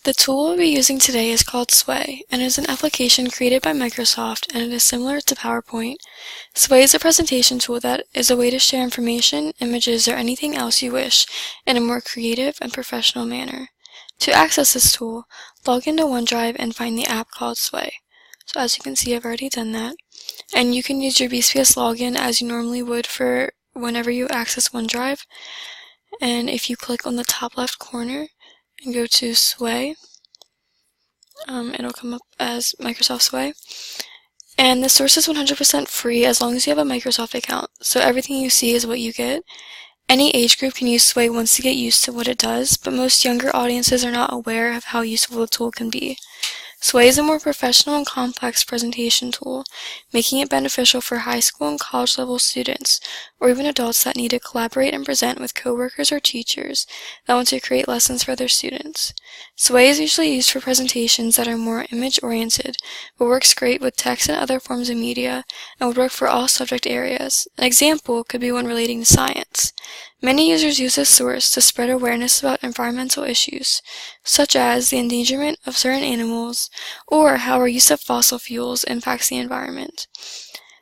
The tool we'll be using today is called Sway, and is an application created by Microsoft, and it is similar to PowerPoint. Sway is a presentation tool that is a way to share information, images, or anything else you wish in a more creative and professional manner. To access this tool, log into OneDrive and find the app called Sway. So as you can see, I've already done that. And you can use your BSPS login as you normally would for whenever you access OneDrive. And if you click on the top left corner and go to Sway, it'll come up as Microsoft Sway. And the source is 100% free as long as you have a Microsoft account, so everything you see is what you get. Any age group can use Sway once they get used to what it does, but most younger audiences are not aware of how useful the tool can be. Sway is a more professional and complex presentation tool, making it beneficial for high school and college level students, or even adults that need to collaborate and present with coworkers or teachers that want to create lessons for their students. Sway is usually used for presentations that are more image-oriented, but works great with text and other forms of media, and would work for all subject areas. An example could be one relating to science. Many users use this source to spread awareness about environmental issues, such as the endangerment of certain animals, or how our use of fossil fuels impacts the environment.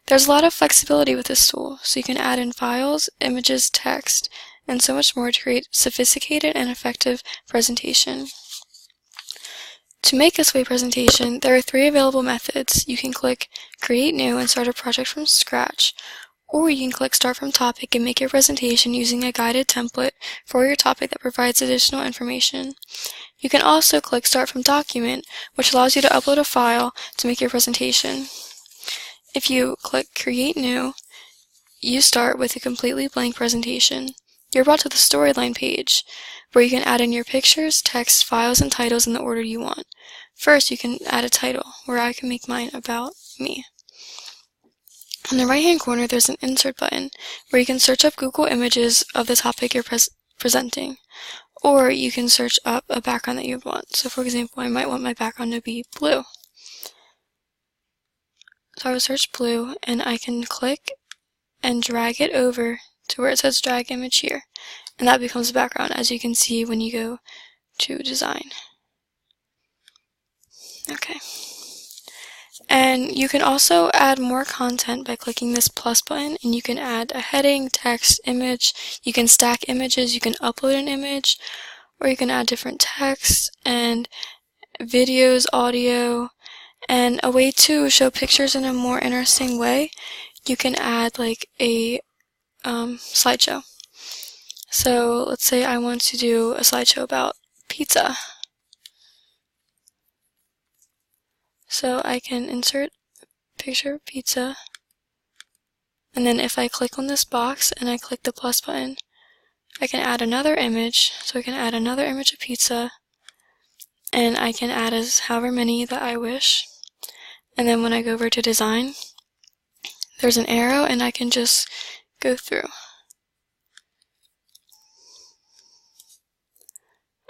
There's a lot of flexibility with this tool, so you can add in files, images, text, and so much more to create sophisticated and effective presentation. To make a Sway presentation, there are 3 available methods. You can click Create New and start a project from scratch, or you can click Start from Topic and make your presentation using a guided template for your topic that provides additional information. You can also click Start from Document, which allows you to upload a file to make your presentation. If you click Create New, you start with a completely blank presentation. You're brought to the Storyline page, where you can add in your pictures, text, files, and titles in the order you want. First, you can add a title, where I can make mine about me. On the right-hand corner, there's an Insert button, where you can search up Google images of the topic you're presenting, or you can search up a background that you want. So for example, I might want my background to be blue. So I would search blue, and I can click and drag it over to where it says Drag Image here, and that becomes the background, as you can see when you go to Design. Okay. And you can also add more content by clicking this plus button, and you can add a heading, text, image, you can stack images, you can upload an image, or you can add different text and videos, audio, and a way to show pictures in a more interesting way, you can add like a slideshow. So let's say I want to do a slideshow about pizza. So I can insert picture of pizza, and then if I click on this box and I click the plus button, I can add another image. So I can add another image of pizza, and I can add as however many that I wish. And then when I go over to Design, there's an arrow and I can just go through.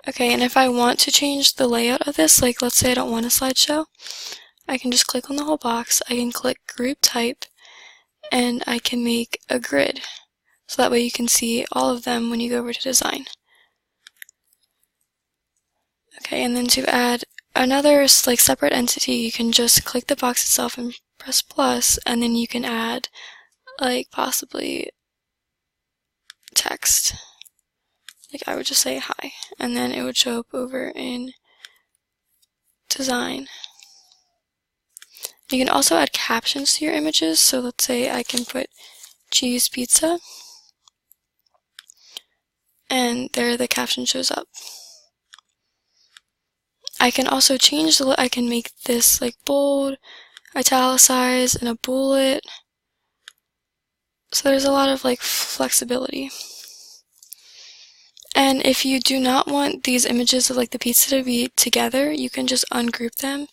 Okay, and if I want to change the layout of this, like let's say I don't want a slideshow, I can just click on the whole box, I can click Group Type, and I can make a grid. So that way you can see all of them when you go over to Design. Okay, and then to add another like separate entity, you can just click the box itself and press plus, and then you can add like possibly text. Like I would just say hi, and then it would show up over in Design. You can also add captions to your images, so let's say I can put cheese pizza, and there the caption shows up. I can also change I can make this like bold, italicized, and a bullet. So there's a lot of like flexibility. And if you do not want these images of like the pizza to be together, you can just ungroup them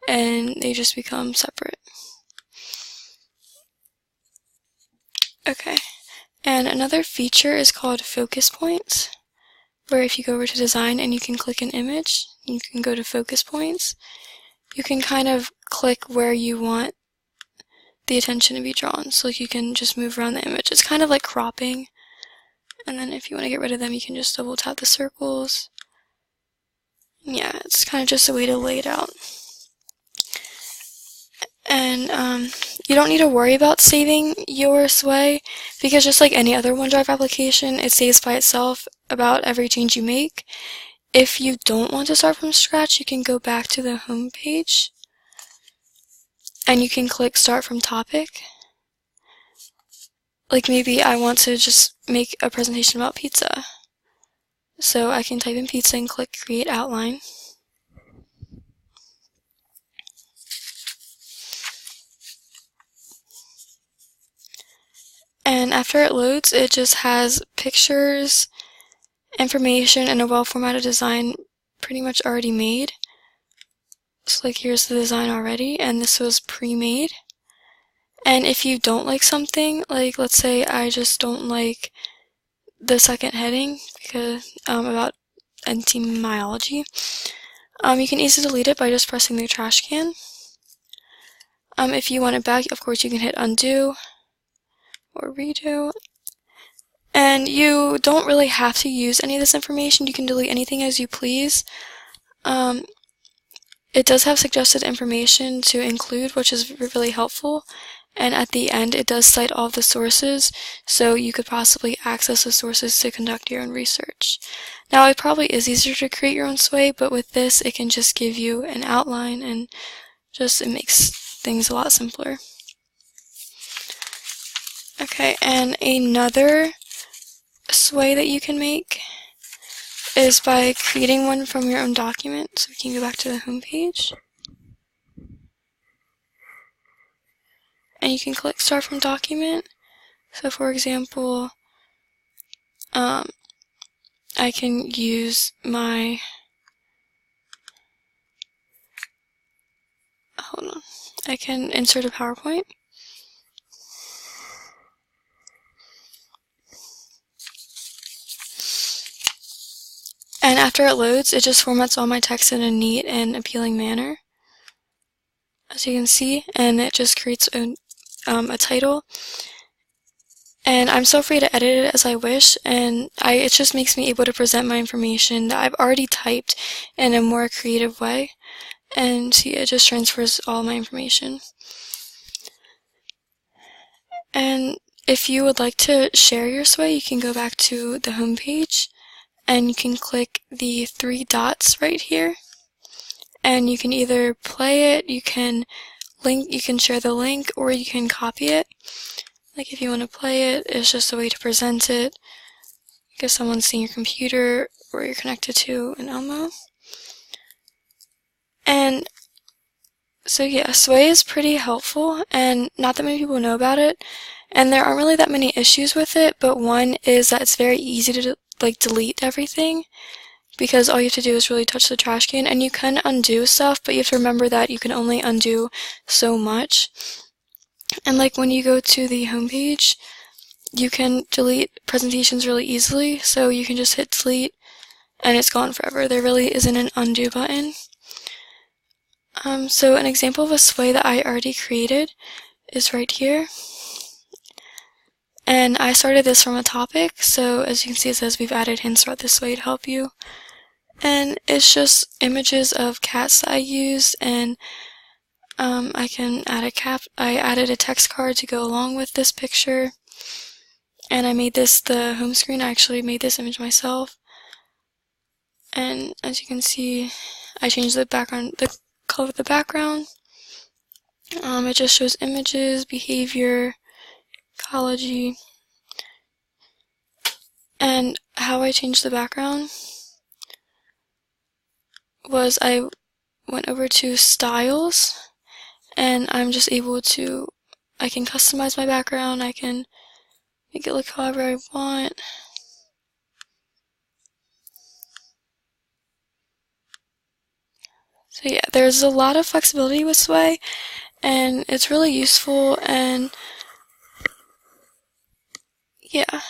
and they just become separate. Okay, and another feature is called focus points, where if you go over to Design and you can click an image, you can go to focus points. You can kind of click where you want the attention to be drawn, so you can just move around the image. It's kind of like cropping. And then if you want to get rid of them, you can just double tap the circles. Yeah, it's kind of just a way to lay it out. And you don't need to worry about saving your Sway, because just like any other OneDrive application, it saves by itself about every change you make. If you don't want to start from scratch, you can go back to the home page and you can click Start from Topic. Like maybe I want to just make a presentation about pizza. So I can type in pizza and click Create Outline. And after it loads, it just has pictures, information, and a well-formatted design pretty much already made. So like here's the design already, and this was pre-made. And if you don't like something, like let's say I just don't like the second heading because about entomology, you can easily delete it by just pressing the trash can. If you want it back, of course you can hit undo or redo. And you don't really have to use any of this information. You can delete anything as you please. It does have suggested information to include, which is really helpful. And at the end, it does cite all of the sources, so you could possibly access the sources to conduct your own research. Now, it probably is easier to create your own Sway, but with this, it can just give you an outline and it makes things a lot simpler. Okay, and another Sway that you can make is by creating one from your own document. So we can go back to the home page. And you can click Start from Document. So for example, I can use my, I can insert a PowerPoint. And after it loads, it just formats all my text in a neat and appealing manner, as you can see, and it just creates a title. And I'm so free to edit it as I wish, and it just makes me able to present my information that I've already typed in a more creative way. And see, it just transfers all my information. And if you would like to share your Sway, you can go back to the home page. And you can click the 3 dots right here, and you can either play it, you can share the link, or you can copy it. Like if you want to play it, it's just a way to present it, because someone's seeing your computer or you're connected to an Elmo. And so yeah, Sway is pretty helpful, and not that many people know about it, and there aren't really that many issues with it, but one is that it's very easy to delete everything, because all you have to do is really touch the trash can, and you can undo stuff, but you have to remember that you can only undo so much. And like when you go to the home page, you can delete presentations really easily, so you can just hit delete and it's gone forever. There really isn't an undo button. So an example of a Sway that I already created is right here. And I started this from a topic, so as you can see it says we've added hints throughout this Sway to help you. And it's just images of cats that I used, and I can add I added a text card to go along with this picture. And I made this the home screen. I actually made this image myself. And as you can see, I changed the color of the background. It just shows images, behavior, ecology. And how I changed the background was I went over to styles, and I'm just able to, I can customize my background, I can make it look however I want. So yeah, there's a lot of flexibility with Sway, and it's really useful, and yeah.